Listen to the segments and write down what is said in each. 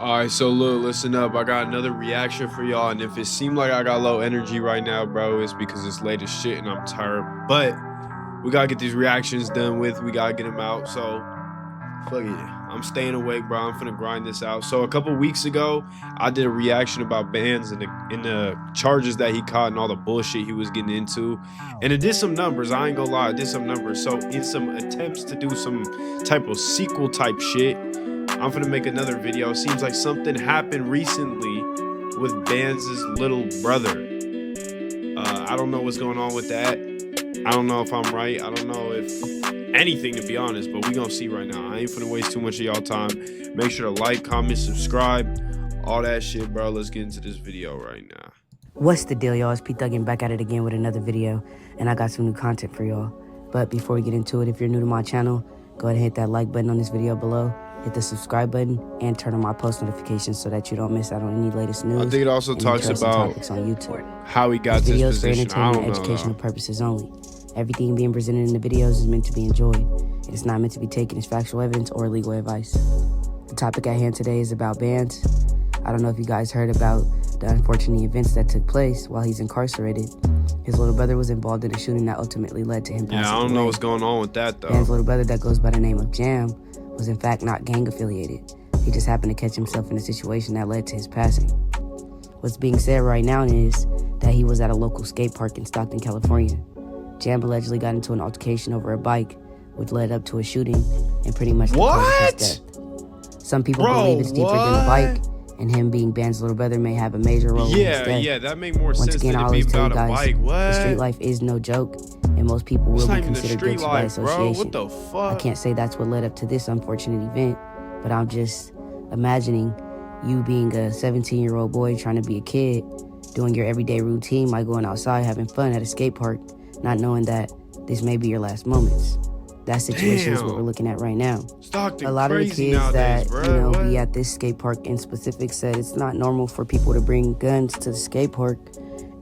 Alright, so look, listen up. I got another reaction for y'all, and if it seemed like I got low energy right now, bro, it's because it's late as shit and I'm tired. But we gotta get these reactions done with. We gotta get them out. So fuck it. I'm staying awake, bro. I'm finna grind this out. So a couple weeks ago, I did a reaction about Bkandz and the charges that he caught and all the bullshit he was getting into. And it did some numbers. I ain't gonna lie, it did some numbers. So in some attempts to do some type of sequel type shit, I'm finna make another video. Seems like something happened recently with Bkandz's little brother. I don't know what's going on with that. I don't know if I'm right. I don't know if anything, to be honest, but we gonna see right now. I ain't finna waste too much of y'all time. Make sure to like, comment, subscribe, all that shit, bro. Let's get into this video right now. What's the deal, y'all? It's P Thuggin back at it again with another video, and I got some new content for y'all. But before we get into it, if you're new to my channel, go ahead and hit that like button on this video below, hit the subscribe button, and turn on my post notifications so that you don't miss out on any latest news. I think it also talks about topics on YouTube. How he got this this videos position. for entertainment and educational purposes only. Everything being presented in the videos is meant to be enjoyed. It is not meant to be taken as factual evidence or legal advice. The topic at hand today is about Bkandz. I don't know if you guys heard about the unfortunate events that took place while he's incarcerated. His little brother was involved in a shooting that ultimately led to him passing away. Yeah, I don't know what's going on with that, though. Bkandz' little brother that goes by the name of Jam was in fact not gang affiliated. He just happened to catch himself in a situation that led to his passing. What's being said right now is that he was at a local skate park in Stockton, California. Jam allegedly got into an altercation over a bike, which led up to a shooting and pretty much the cause of his death. Some people believe it's deeper than a bike, and him being Bkandz' little brother may have a major role in his death. Yeah, that make more sense. Once again, I always tell you guys, the street life is no joke, and most people will be considered guilty by association. What the fuck? I can't say that's what led up to this unfortunate event, but I'm just imagining you being a 17-year-old boy trying to be a kid, doing your everyday routine, like going outside, having fun at a skate park, not knowing that this may be your last moments. That situation is what we're looking at right now. Stockton, a lot of the kids nowadays, that be at this skate park in specific said it's not normal for people to bring guns to the skate park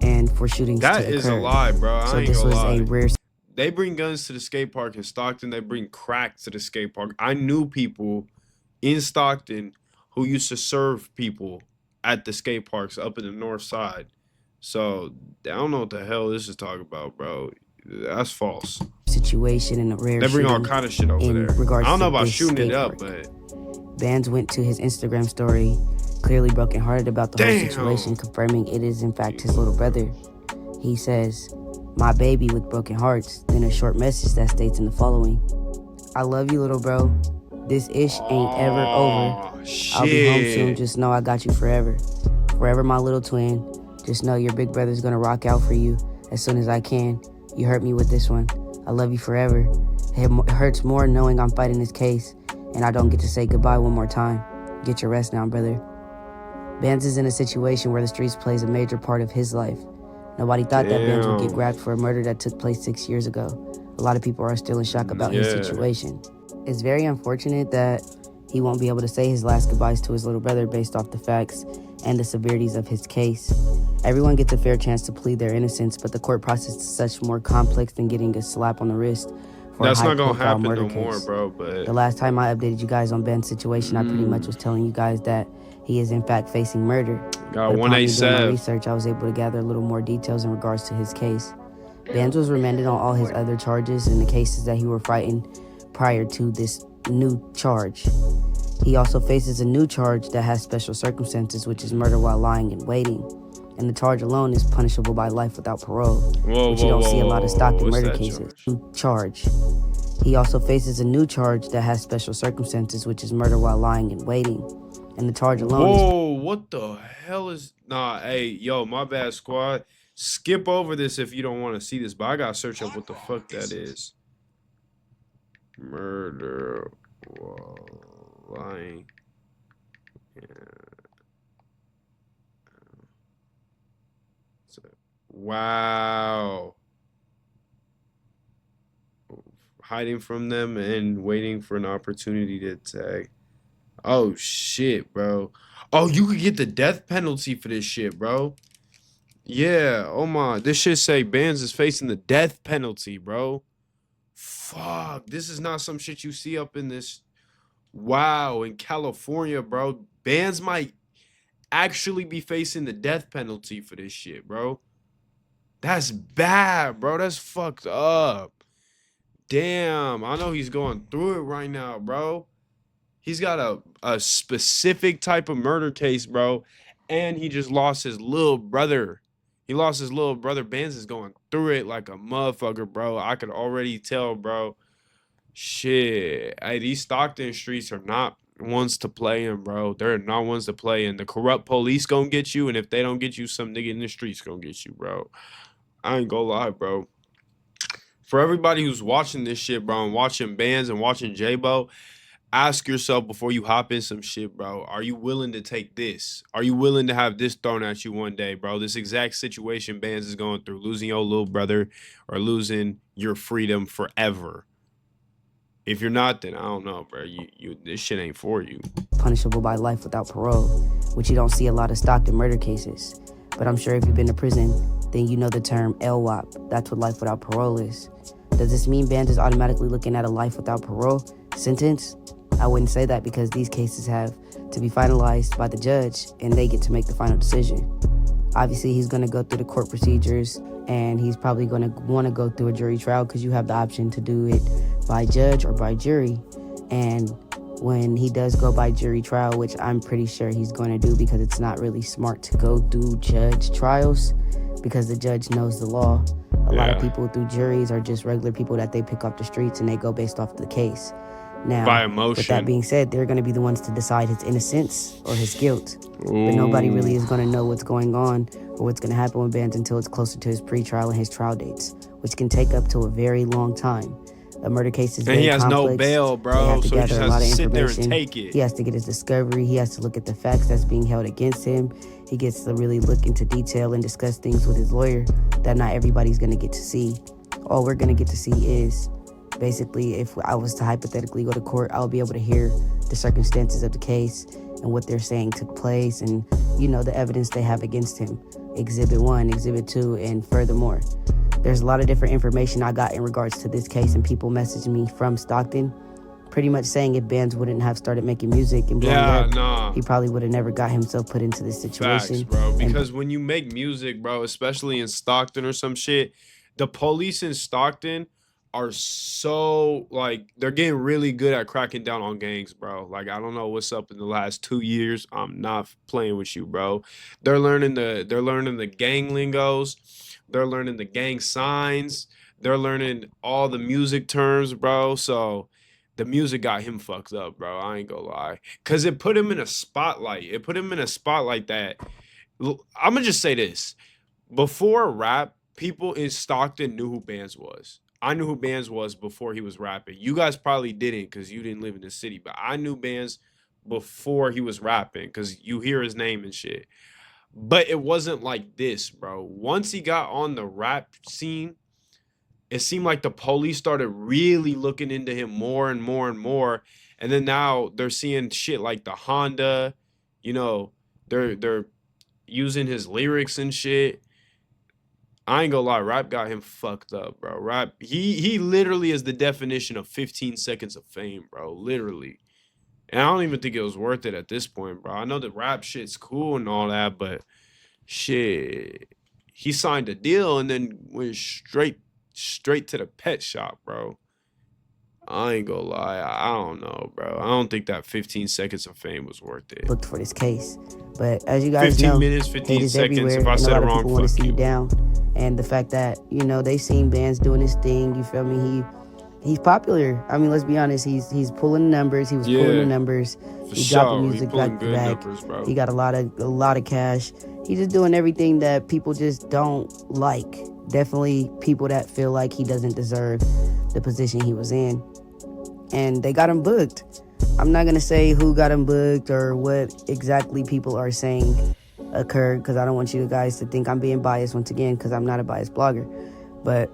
and for shootings to occur. That is a lie, bro. I ain't gonna lie. A rare. They bring guns to the skate park in Stockton. They bring crack to the skate park. I knew people in Stockton who used to serve people at the skate parks up in the north side. So I don't know what the hell this is talking about, bro. That's false. Situation in a rare. They bring all kind of shit over there. I don't know about shooting it up, but Bkandz went to his Instagram story, clearly brokenhearted about the whole situation, confirming it is in fact his little brother. He says, "My baby with broken hearts." Then a short message that states in the following: "I love you, little bro. This ish ain't ever over. Shit. I'll be home soon. Just know I got you forever. Forever, my little twin. Just know your big brother's gonna rock out for you as soon as I can. You hurt me with this one. I love you forever. It hurts more knowing I'm fighting this case and I don't get to say goodbye one more time. Get your rest now, brother." Bkandz is in a situation where the streets plays a major part of his life. Nobody thought that Bkandz would get grabbed for a murder that took place 6 years ago. A lot of people are still in shock about his situation. It's very unfortunate that he won't be able to say his last goodbyes to his little brother based off the facts and the severities of his case. Everyone gets a fair chance to plead their innocence, but the court process is such more complex than getting a slap on the wrist for that's a not gonna happen murder no case. more, bro. But the last time I updated you guys on Ben's situation, I pretty much was telling you guys that he is in fact facing murder. Got but upon me doing my 187. research, I was able to gather a little more details in regards to his case. Bkandz was remanded on all his other charges in the cases that he were fighting prior to this new charge. He also faces a new charge that has special circumstances, which is murder while lying in waiting. And the charge alone is punishable by life without parole, which you don't see a lot of Stockton murder cases. Charge. He also faces a new charge that has special circumstances, which is murder while lying in waiting. And the charge alone is... what the hell is... Nah, hey, yo, my bad, squad. Skip over this if you don't want to see this, but I gotta search up what the fuck that is. Murder while lying. Wow. Hiding from them and waiting for an opportunity to attack. Oh shit, bro. Oh, you could get the death penalty for this shit, bro. Yeah, oh my. This shit say Bkandz is facing the death penalty, bro. Fuck. This is not some shit you see up in this. Wow, in California, bro, Bkandz might actually be facing the death penalty for this shit, bro. That's bad, bro. That's fucked up. Damn, I know he's going through it right now, bro. He's got a specific type of murder case, bro. And he just lost his little brother. He lost his little brother. Bkandz is going through it like a motherfucker, bro. I could already tell, bro. Shit. Hey, these Stockton streets are not ones to play in, bro. They're not ones to play in. The corrupt police gonna get you, and if they don't get you, some nigga in the streets gonna get you, bro. I ain't gonna lie, bro. For everybody who's watching this shit, bro, and watching Bkandz and watching J-Bo, ask yourself before you hop in some shit, bro. Are you willing to take this? Are you willing to have this thrown at you one day, bro? This exact situation Bkandz is going through, losing your little brother or losing your freedom forever. If you're not, then I don't know, bro. This shit ain't for you. Punishable by life without parole, which you don't see a lot of Stockton murder cases. But I'm sure if you've been to prison, then you know the term LWOP. That's what life without parole is. Does this mean Bkandz is automatically looking at a life without parole sentence? I wouldn't say that, because these cases have to be finalized by the judge and they get to make the final decision. Obviously, he's going to go through the court procedures, and he's probably going to want to go through a jury trial, because you have the option to do it by judge or by jury. And when he does go by jury trial, which I'm pretty sure he's going to do, because it's not really smart to go through judge trials because the judge knows the law. A lot of people through juries are just regular people that they pick off the streets, and they go based off the case. Now, by emotion. With that being said, they're going to be the ones to decide his innocence or his guilt. Ooh. But nobody really is going to know what's going on or what's going to happen with Bkandz until it's closer to his pre-trial and his trial dates, which can take up to a very long time. A murder case is very complex. And he has no bail, bro, so he just has to sit there and take it. He has to get his discovery. He has to look at the facts that's being held against him. He gets to really look into detail and discuss things with his lawyer that not everybody's going to get to see. All we're going to get to see is, basically, if I was to hypothetically go to court, I'll be able to hear the circumstances of the case and what they're saying took place, and, you know, the evidence they have against him. Exhibit 1, Exhibit 2, and furthermore. There's a lot of different information I got in regards to this case, and people messaged me from Stockton pretty much saying if Bkandz wouldn't have started making music and blowing up, he probably would have never got himself put into this situation. Facts, bro. Because when you make music, bro, especially in Stockton or some shit, the police in Stockton are so, like, they're getting really good at cracking down on gangs, bro. Like, I don't know what's up in the last 2 years. I'm not playing with you, bro. They're learning the gang lingos. They're learning the gang signs. They're learning all the music terms, bro. So the music got him fucked up, bro. I ain't gonna lie. Because it put him in a spotlight. It put him in a spotlight that, I'm gonna just say this. Before rap, people in Stockton knew who Bkandz was. I knew who Bkandz was before he was rapping. You guys probably didn't, because you didn't live in the city. But I knew Bkandz before he was rapping, because you hear his name and shit. But it wasn't like this, bro. Once he got on the rap scene, it seemed like the police started really looking into him more and more and more. And then now they're seeing shit like the Honda. You know, they're using his lyrics and shit. I ain't gonna lie, rap got him fucked up, bro. Rap, he literally is the definition of 15 seconds of fame, bro. Literally. And I don't even think it was worth it at this point, bro. I know the rap shit's cool and all that, but shit. He signed a deal and then went straight to the pet shop, bro. I ain't gonna lie. I don't know, bro. I don't think that 15 seconds of fame was worth it. Looked for this case. But as you guys 15 know, minutes, 15 seconds. If I said it wrong, want to see you you down. And the fact that, you know, they seen Bkandz doing his thing, you feel me? He's popular. I mean, let's be honest. He's pulling numbers. He was pulling the numbers. He dropping music back to back. Numbers, he got a lot of cash. He's just doing everything that people just don't like. Definitely people that feel like he doesn't deserve the position he was in. And they got him booked. I'm not gonna say who got him booked or what exactly people are saying occurred, because I don't want you guys to think I'm being biased once again, because I'm not a biased blogger. But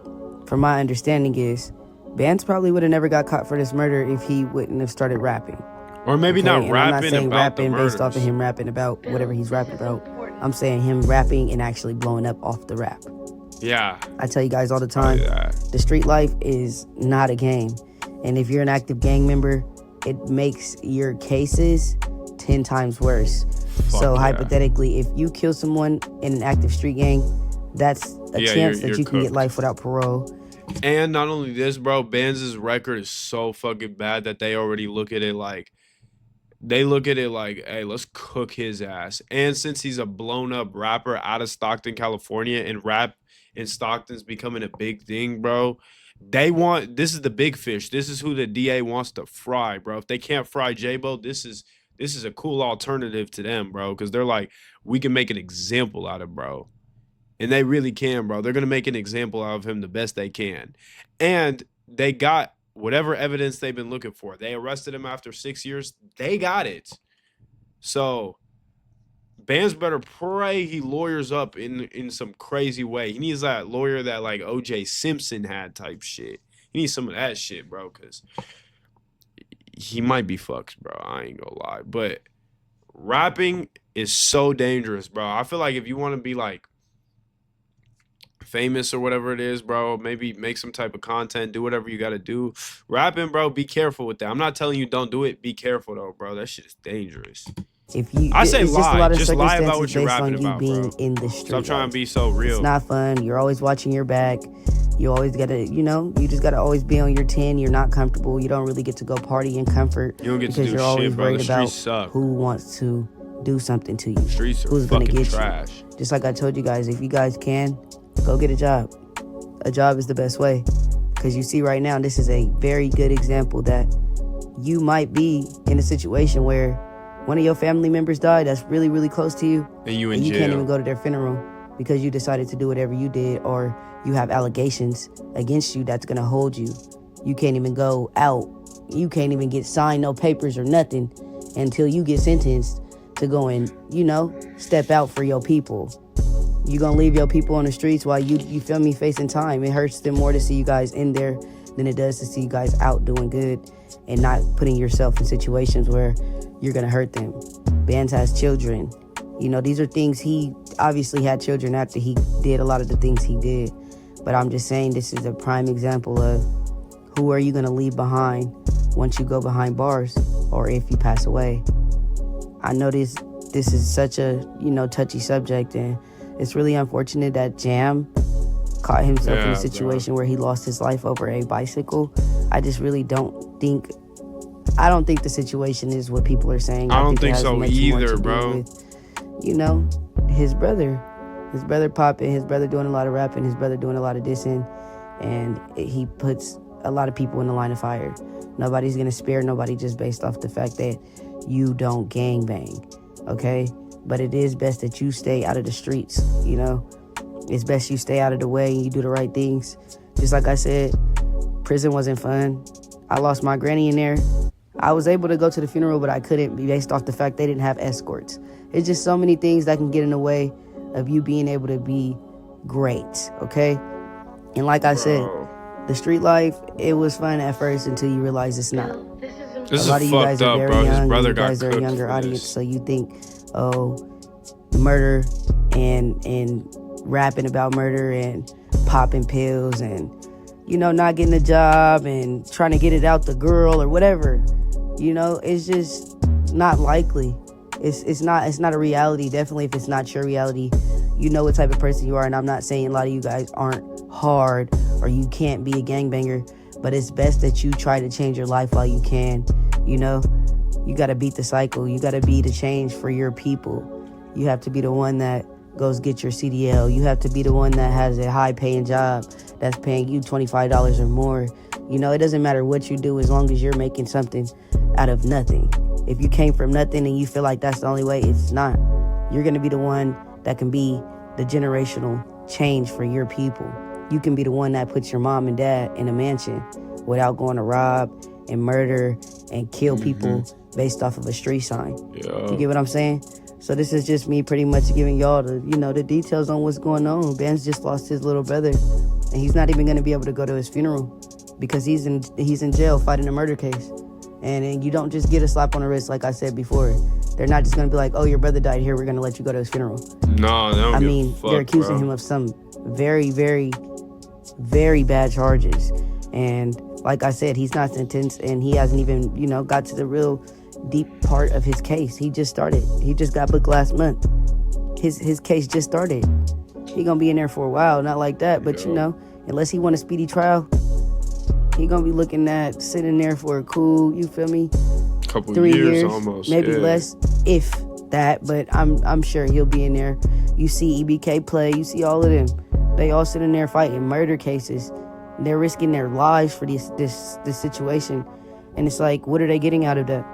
from my understanding is, Bkandz probably would have never got caught for this murder if he wouldn't have started rapping. Or maybe not rapping. I'm not saying about rapping the based off of him rapping about whatever he's rapping about. I'm saying him rapping and actually blowing up off the rap. Yeah. I tell you guys all the time, the street life is not a game. And if you're an active gang member, it makes your cases 10 times worse. So yeah. hypothetically, if you kill someone in an active street gang, that's a chance that you can get life without parole. And not only this, bro, Bkandz' record is so fucking bad that they already look at it like, hey, let's cook his ass. And since he's a blown up rapper out of Stockton, California, and rap in Stockton's becoming a big thing, bro, this is the big fish. This is who the DA wants to fry, bro. If they can't fry J-Bo, this is a cool alternative to them, bro, because they're like, we can make an example out of bro. And they really can, bro. They're going to make an example out of him the best they can. And they got whatever evidence they've been looking for. They arrested him after 6 years. They got it. So Bkandz better pray he lawyers up in some crazy way. He needs that lawyer that like O.J. Simpson had type shit. He needs some of that shit, bro, because he might be fucked, bro. I ain't gonna lie. But rapping is so dangerous, bro. I feel like if you want to be like famous or whatever it is, bro, maybe make some type of content, do whatever you got to do. Rapping, bro, be careful with that. I'm not telling you don't do it. Be careful though, bro. That shit is dangerous. If you, I say lie, just lie about what you're based rapping on you about, being bro. in the street. Stop trying to be so real. It's not fun. You're always watching your back. You always gotta, you just gotta always be on your 10. You're not comfortable. You don't really get to go party in comfort. You don't get to because do you're always shit, bro. worried The about streets suck. who wants to do something to you. Streets are who's gonna fucking get trash. you. Just like I told you guys, if you guys can, go get a job. A job is the best way. Because you see right now, this is a very good example that you might be in a situation where one of your family members died that's really, really close to you. And you and you can't even go to their funeral because you decided to do whatever you did, or you have allegations against you that's going to hold you. You can't even go out. You can't even get signed no papers or nothing until you get sentenced to go and, step out for your people. You gonna leave your people on the streets while you feel me, facing time. It hurts them more to see you guys in there than it does to see you guys out doing good and not putting yourself in situations where you're gonna hurt them. Bkandz has children. These are things, he obviously had children after he did a lot of the things he did. But I'm just saying, this is a prime example of who are you gonna leave behind once you go behind bars or if you pass away. I know this is such a, touchy subject, and it's really unfortunate that Jam caught himself in a situation where he lost his life over a bicycle. I just really don't think the situation is what people are saying. I don't think so either, bro. With, his brother popping, his brother doing a lot of rapping, his brother doing a lot of dissing, and he puts a lot of people in the line of fire. Nobody's gonna spare nobody just based off the fact that you don't gangbang, okay? But it is best that you stay out of the streets, It's best you stay out of the way and you do the right things. Just like I said, prison wasn't fun. I lost my granny in there. I was able to go to the funeral, but I couldn't based off the fact they didn't have escorts. It's just so many things that can get in the way of you being able to be great, okay? And like I said, the street life, it was fun at first until you realize it's not. This is fucked up, bro. His brother got cooked for this. You guys are a younger audience, so you think, murder and rapping about murder and popping pills and, not getting a job and trying to get it out the girl or whatever. It's just not likely. It's not a reality. Definitely if it's not your reality, you know what type of person you are. And I'm not saying a lot of you guys aren't hard or you can't be a gangbanger, but it's best that you try to change your life while you can. You got to beat the cycle. You got to be the change for your people. You have to be the one that goes get your CDL. You have to be the one that has a high-paying job that's paying you $25 or more. It doesn't matter what you do as long as you're making something out of nothing. If you came from nothing and you feel like that's the only way, it's not. You're going to be the one that can be the generational change for your people. You can be the one that puts your mom and dad in a mansion without going to rob and murder and kill people based off of a street sign. Yeah. You get what I'm saying? So this is just me pretty much giving y'all the details on what's going on. Bkandz just lost his little brother, and he's not even going to be able to go to his funeral because he's in jail fighting a murder case. And you don't just get a slap on the wrist like I said before. They're not just going to be like, oh, your brother died here, we're going to let you go to his funeral. No, they don't give a fuck, they're accusing him of some very, very, very bad charges. And Like I said, he's not sentenced, and he hasn't even, got to the real deep part of his case. He just started. He just got booked last month. His case just started. He gonna be in there for a while, not like that, but unless he want a speedy trial, he gonna be looking at sitting there for a cool, you feel me? Couple 3 years almost, maybe less, if that. But I'm sure he'll be in there. You see EBK play, you see all of them. They all sitting there fighting murder cases. They're risking their lives for this situation, and it's like, what are they getting out of that?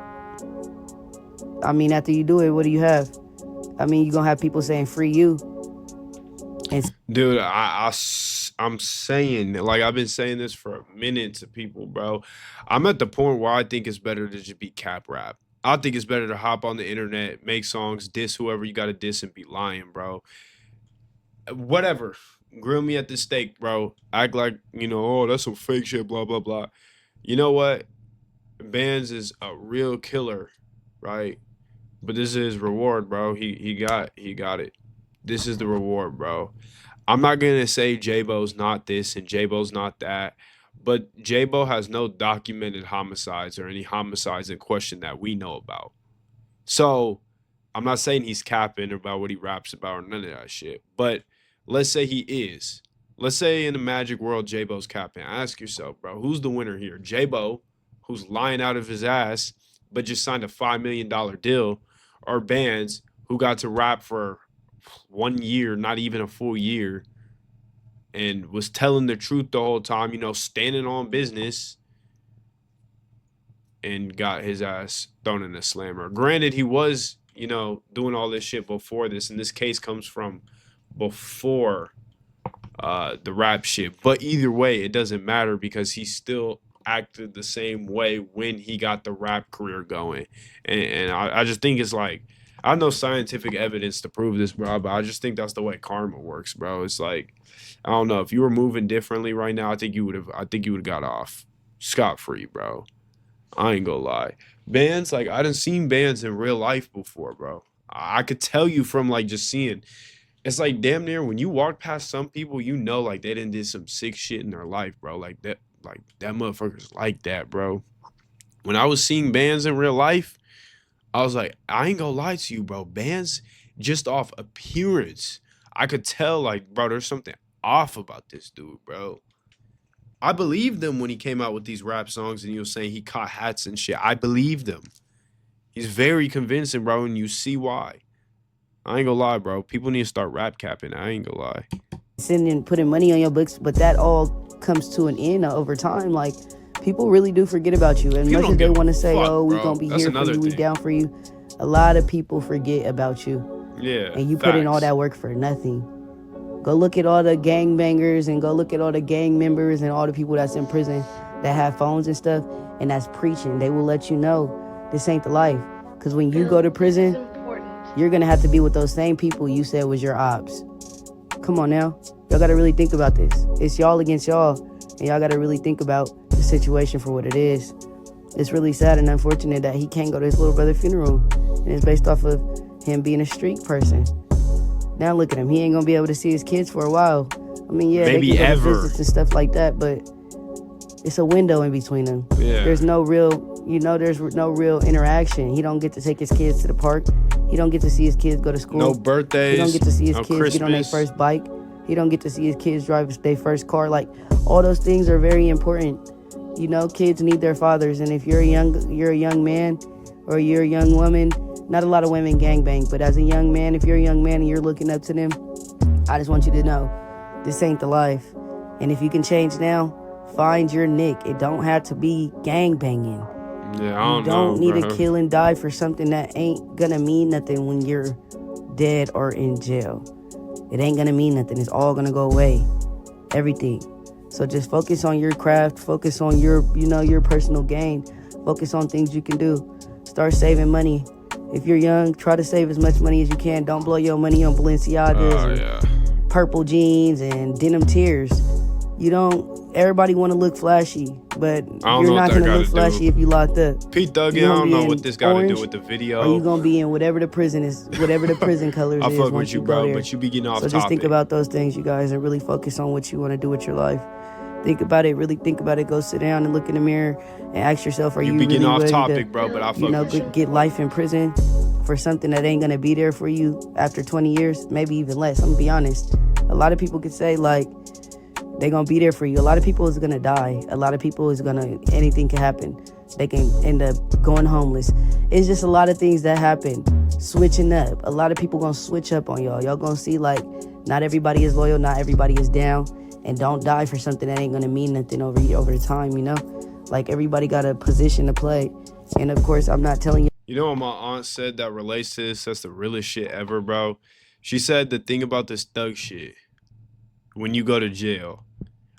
I mean, after you do it, what do you have? I mean, you're gonna have people saying free you. Dude, I'm saying, like, I've been saying this for a minute to people, bro. I'm at the point where I think it's better to just be cap rap. I think it's better to hop on the internet, make songs, diss whoever you got to diss, and be lying, bro. Whatever. Grill me at the steak, bro. Act like, oh, that's some fake shit, blah, blah, blah. You know what? Bkandz is a real killer, right? But this is his reward, bro. He got it. This is the reward, bro. I'm not gonna say J-Bo's not this and J-Bo's not that, but J-Bo has no documented homicides or any homicides in question that we know about. So I'm not saying he's capping about what he raps about or none of that shit. But let's say he is. Let's say in the magic world J-Bo's capping. Ask yourself, bro, who's the winner here? J-Bo, who's lying out of his ass, but just signed a $5 million deal, or Bkandz, who got to rap for 1 year, not even a full year, and was telling the truth the whole time, standing on business, and got his ass thrown in a slammer. Granted, he was, doing all this shit before this, and this case comes from before the rap shit. But either way, it doesn't matter because he still acted the same way when he got the rap career going. And I just think it's like, I have no scientific evidence to prove this, bro, but I just think that's the way karma works, bro. It's like, I don't know, if you were moving differently right now, I think you would have got off scot-free, bro. I ain't gonna lie. Bkandz, like, I done seen Bkandz in real life before, bro. I could tell you from, like, just seeing. It's like damn near when you walk past some people, like they done did some sick shit in their life, bro. Like that motherfucker's like that, bro. When I was seeing Bkandz in real life, I was like, I ain't gonna lie to you, bro. Bkandz, just off appearance, I could tell, like, bro, there's something off about this dude, bro. I believed him when he came out with these rap songs and he was saying he caught hats and shit. I believed him. He's very convincing, bro, and you see why. I ain't gonna lie, bro. People need to start rap capping. I ain't gonna lie. Sending, putting money on your books, but that all comes to an end over time. Like, people really do forget about you. And much as they want to say, oh, we're going to be here for you, we down for you, a lot of people forget about you. Yeah. And you put in all that work for nothing. Go look at all the gangbangers and go look at all the gang members and all the people that's in prison that have phones and stuff, and that's preaching. They will let you know this ain't the life. Because when you go to prison, you're going to have to be with those same people you said was your ops. Come on now. Y'all got to really think about this. It's y'all against y'all, and y'all got to really think about the situation for what it is. It's really sad and unfortunate that he can't go to his little brother's funeral, and it's based off of him being a street person. Now look at him. He ain't going to be able to see his kids for a while. I mean, yeah, maybe they can go ever. to visits and stuff like that, but it's a window in between them. Yeah. There's no real, there's no real interaction. He don't get to take his kids to the park. He don't get to see his kids go to school. No birthdays. He don't get to see his kids Christmas. get on their first bike. He don't get to see his kids drive their first car. Like, all those things are very important. Kids need their fathers, and if you're a young man or you're a young woman, not a lot of women gangbang, but as a young man, if you're a young man and you're looking up to them, I just want you to know, this ain't the life. And if you can change now, find your nick. It don't have to be gangbanging. Yeah, I You don't need bro. to kill and die for something that ain't gonna mean nothing when you're dead or in jail. It ain't gonna mean nothing. It's all gonna go away. Everything. So just focus on your craft. Focus on your personal gain. Focus on things you can do. Start saving money. If you're young, try to save as much money as you can. Don't blow your money on Balenciagas and purple jeans and denim tears. Everybody want to look flashy, but you're not going to look flashy if you locked up. Pete Duggan, I don't know what this got to do with the video. Or you going to be in whatever the prison colors I is. fuck once with you, go bro, there. but you be getting off So topic. just think about those things, you guys, and really focus on what you want to do with your life. Think about it, really think about it. Go sit down and look in the mirror and ask yourself, are you be getting really off ready topic, to, bro, but I fuck with you. get life in prison for something that ain't gonna be there for you after 20 years, maybe even less? I'm gonna be honest. A lot of people could say, like, they gonna be there for you. A lot of people is gonna die. A lot of people is gonna, anything can happen. They can end up going homeless. It's just a lot of things that happen. Switching up. A lot of people gonna switch up on y'all. Y'all gonna see, like, not everybody is loyal, not everybody is down. And don't die for something that ain't gonna mean nothing over time, you know? Like, everybody got a position to play. And of course, I'm not telling you. You know what my aunt said that relates to this? That's the realest shit ever, bro. She said the thing about this thug shit, when you go to jail,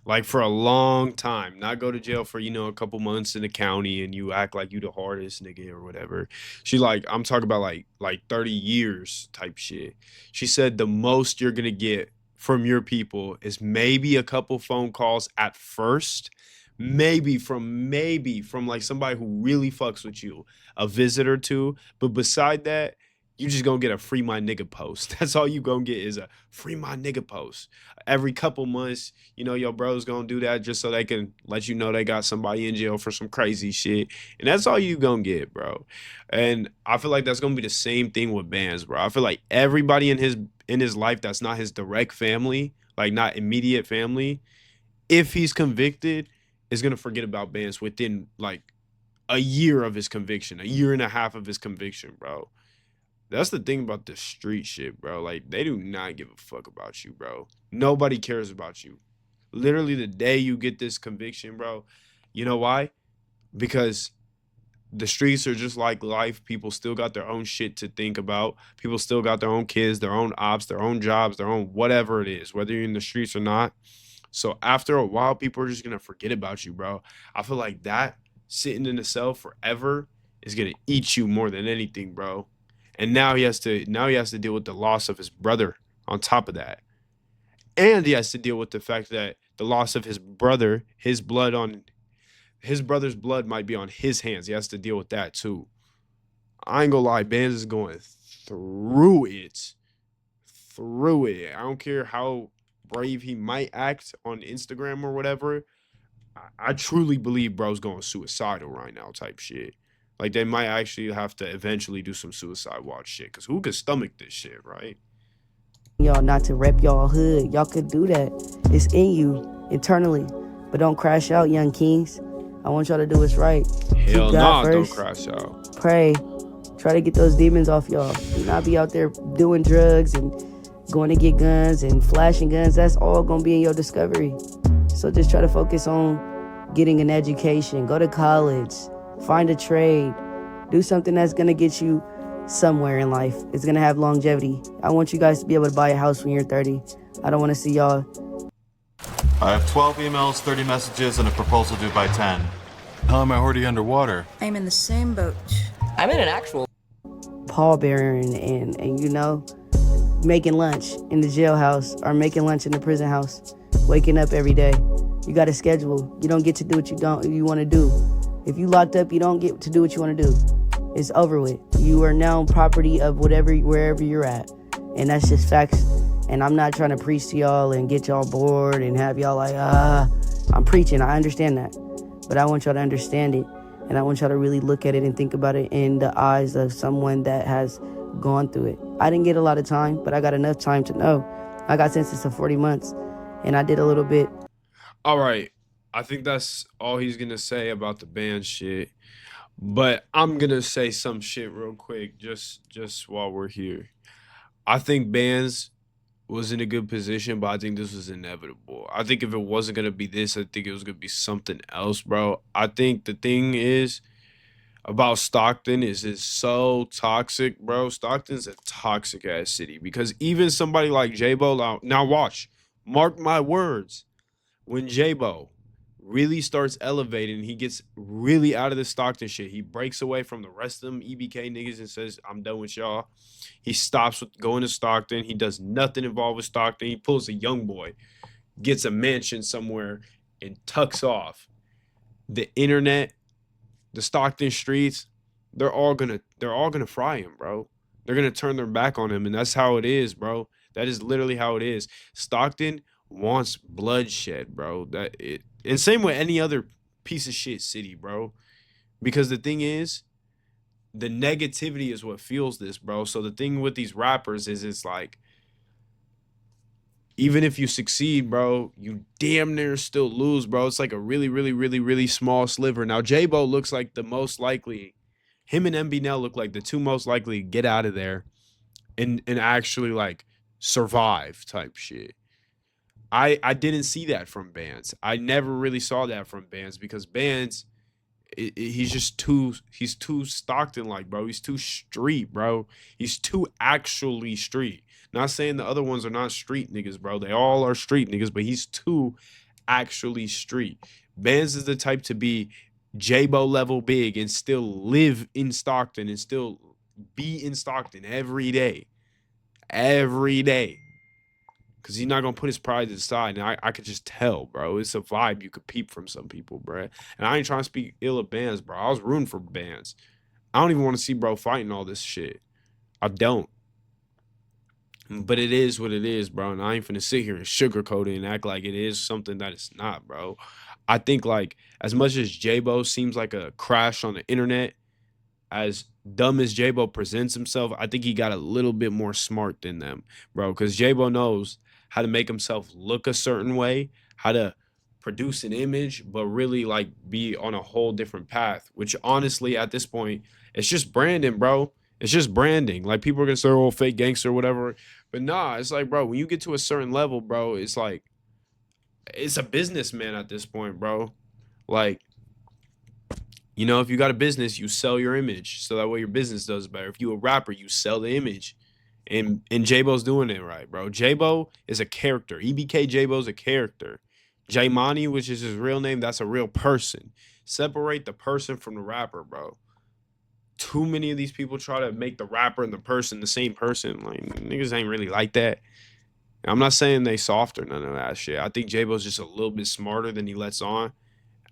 like for a long time, not go to jail for, a couple months in the county and you act like you the hardest nigga or whatever. She like, I'm talking about like 30 years type shit. She said the most you're gonna get from your people is maybe a couple phone calls at first, maybe from like somebody who really fucks with you, a visit or two, but beside that, you just gonna get a free my nigga post. That's all you gonna get is a free my nigga post. Every couple months, your bro's gonna do that just so they can let you know they got somebody in jail for some crazy shit. And that's all you gonna get, bro. And I feel like that's gonna be the same thing with Bkandz, bro. I feel like everybody in his life that's not his direct family, like not immediate family, if he's convicted, is gonna forget about Bkandz within like a year of his conviction, a year and a half of his conviction, bro. That's the thing about the street shit, bro. Like, they do not give a fuck about you, bro. Nobody cares about you. Literally, the day you get this conviction, bro, you know why? Because the streets are just like life. People still got their own shit to think about. People still got their own kids, their own ops, their own jobs, their own whatever it is, whether you're in the streets or not. So after a while, people are just going to forget about you, bro. I feel like that sitting in the cell forever is going to eat you more than anything, bro. And now he has to deal with the loss of his brother on top of that. And he has to deal with the fact that the loss of his brother, his brother's blood might be on his hands. He has to deal with that too. I ain't gonna lie, Bkandz is going through it. I don't care how brave he might act on Instagram or whatever. I truly believe bro's going suicidal right now type shit. Like, they might actually have to eventually do some suicide watch shit. Because who could stomach this shit, right? Y'all not to rep y'all hood. Y'all could do that. It's in you internally. But don't crash out, young kings. I want y'all to do what's right. Hell Keep God nah, first. don't crash out. Pray. Try to get those demons off y'all. Do not be out there doing drugs and going to get guns and flashing guns. That's all going to be in your discovery. So just try to focus on getting an education. Go to college. Find a trade. Do something that's going to get you somewhere in life. It's going to have longevity. I want you guys to be able to buy a house when you're 30. I don't want to see y'all. I have 12 emails, 30 messages, and a proposal due by 10. How am I already underwater? I'm in the same boat. I'm in an actual Pallbearer and making lunch in the jailhouse or making lunch in the prison house. Waking up every day. You got a schedule. You don't get to do what you want to do. If you locked up, you don't get to do what you want to do. It's over with. You are now property of wherever you're at. And that's just facts. And I'm not trying to preach to y'all and get y'all bored and have y'all like, I'm preaching. I understand that. But I want y'all to understand it. And I want y'all to really look at it and think about it in the eyes of someone that has gone through it. I didn't get a lot of time, but I got enough time to know. I got sentenced to 40 months. And I did a little bit. All right. I think that's all he's going to say about the Bkandz shit. But I'm going to say some shit real quick just while we're here. I think Bkandz was in a good position, but I think this was inevitable. I think if it wasn't going to be this, I think it was going to be something else, bro. I think the thing is about Stockton is it's so toxic, bro. Stockton's a toxic ass city because even somebody like J-Bo, now watch, mark my words, when J-Bo really starts elevating, he gets really out of the Stockton shit. He breaks away from the rest of them EBK niggas and says, I'm done with y'all. He stops with going to Stockton. He does nothing involved with Stockton. He pulls a young boy, gets a mansion somewhere, and tucks off. The internet, the Stockton streets, they're all gonna fry him, bro. They're gonna turn their back on him, and that's how it is, bro. That is literally how it is. Stockton wants bloodshed, bro. And same with any other piece of shit city, bro. Because the thing is, the negativity is what fuels this, bro. So the thing with these rappers is it's like, even if you succeed, bro, you damn near still lose, bro. It's like a really, really, really, really small sliver. Now, J-Bo looks like the most likely. Him and MB Nell look like the two most likely to get out of there and actually like survive type shit. I didn't see that from Bands. I never really saw that from Bands because Bands, he's just he's too Stockton like, bro. He's too street, bro. He's too actually street. Not saying the other ones are not street niggas, bro. They all are street niggas, but he's too actually street. Bands is the type to be J-Bo level big and still live in Stockton and still be in Stockton every day. Every day. Because he's not going to put his pride to the side. And I could just tell, bro. It's a vibe you could peep from some people, bro. And I ain't trying to speak ill of Bands, bro. I was rooting for Bands. I don't even want to see bro fighting all this shit. I don't. But it is what it is, bro. And I ain't finna sit here and sugarcoat it and act like it is something that it's not, bro. I think, like, as much as J-Bo seems like a crash on the internet, as dumb as J-Bo presents himself, I think he got a little bit more smart than them, bro. Because J-Bo knows how to make himself look a certain way, how to produce an image, but really, like, be on a whole different path. Which, honestly, at this point, it's just branding, bro. It's just branding. Like, people are gonna say, oh, fake gangster or whatever. But nah, it's like, bro, when you get to a certain level, bro, it's like, it's a businessman at this point, bro. Like, you know, if you got a business, you sell your image so that way your business does better. If you a rapper, you sell the image. And J-Bo's doing it right, bro. J-Bo is a character. EBK J-Bo's a character. J Money, which is his real name, that's a real person. Separate the person from the rapper, bro. Too many of these people try to make the rapper and the person the same person. Like, niggas ain't really like that. I'm not saying they soft or none of that shit. I think J-Bo's just a little bit smarter than he lets on.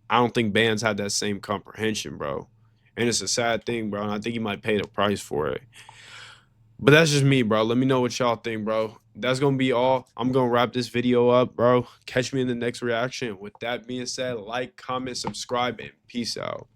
I don't think Bands had that same comprehension, bro. And it's a sad thing, bro. And I think he might pay the price for it. But that's just me, bro. Let me know what y'all think, bro. That's going to be all. I'm going to wrap this video up, bro. Catch me in the next reaction. With that being said, like, comment, subscribe, and peace out.